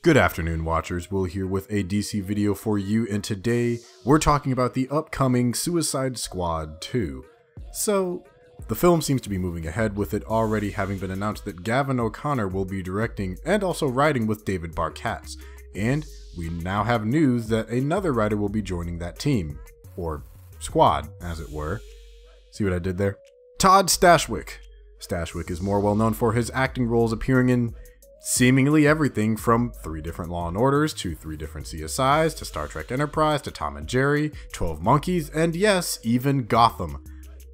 Good afternoon, watchers. Will here with a DC video for you, and today we're talking about the upcoming Suicide Squad 2. So, the film seems to be moving ahead, with it already having been announced that Gavin O'Connor will be directing and also writing with David Barkatz, and we now have news that another writer will be joining that team, or squad, as it were. See what I did there? Todd Stashwick. Stashwick is more well known for his acting roles appearing in seemingly everything from 3 different Law and Orders to 3 different CSIs to Star Trek Enterprise to Tom and Jerry, 12 Monkeys, and yes, even Gotham.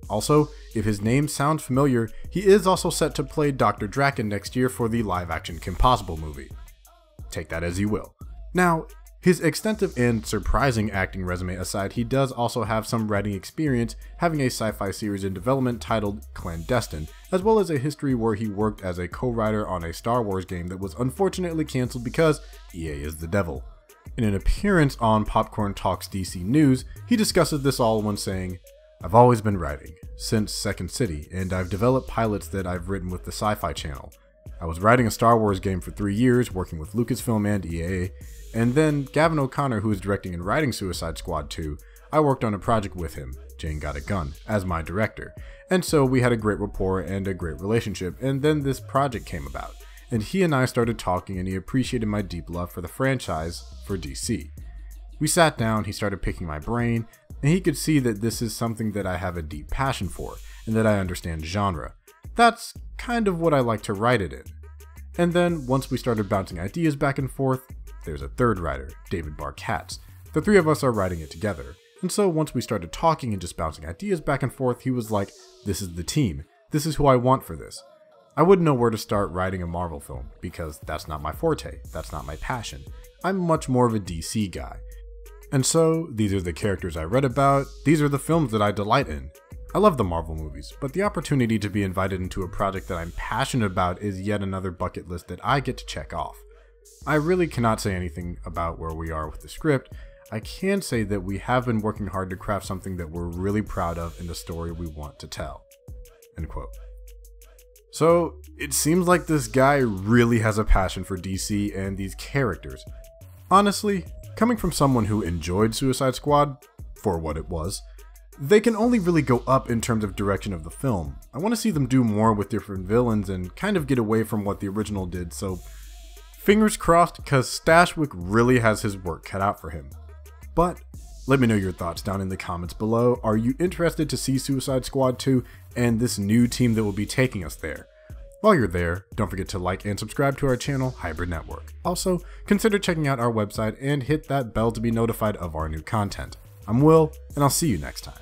Also, if his name sounds familiar, he is also set to play Dr. Draken next year for the live-action Kim Possible movie. Take that as you will. Now, his extensive and surprising acting resume aside, he does also have some writing experience, having a sci-fi series in development titled Clandestine, as well as a history where he worked as a co-writer on a Star Wars game that was unfortunately cancelled because EA is the devil. In an appearance on Popcorn Talks DC News, he discusses this all when saying, "I've always been writing, since Second City, and I've developed pilots that I've written with the Sci-Fi Channel. I was writing a Star Wars game for 3 years, working with Lucasfilm and EA, and then Gavin O'Connor, who is directing and writing Suicide Squad 2, I worked on a project with him, Jane Got a Gun, as my director. And so we had a great rapport and a great relationship, and then this project came about. And he and I started talking, and he appreciated my deep love for the franchise for DC. We sat down, he started picking my brain, and he could see that this is something that I have a deep passion for, and that I understand genre. That's kind of what I like to write it in. And then, once we started bouncing ideas back and forth, there's a third writer, David Barkatz. The 3 of us are writing it together. And so once we started talking and just bouncing ideas back and forth, he was like, this is the team. This is who I want for this. I wouldn't know where to start writing a Marvel film, because that's not my forte. That's not my passion. I'm much more of a DC guy. And so, these are the characters I read about. These are the films that I delight in. I love the Marvel movies, but the opportunity to be invited into a project that I'm passionate about is yet another bucket list that I get to check off. I really cannot say anything about where we are with the script. I can say that we have been working hard to craft something that we're really proud of in the story we want to tell." End quote. So, it seems like this guy really has a passion for DC and these characters. Honestly, coming from someone who enjoyed Suicide Squad, for what it was, they can only really go up in terms of direction of the film. I want to see them do more with different villains and kind of get away from what the original did, so fingers crossed, because Stashwick really has his work cut out for him. But let me know your thoughts down in the comments below. Are you interested to see Suicide Squad 2 and this new team that will be taking us there? While you're there, don't forget to like and subscribe to our channel, Hybrid Network. Also, consider checking out our website and hit that bell to be notified of our new content. I'm Will, and I'll see you next time.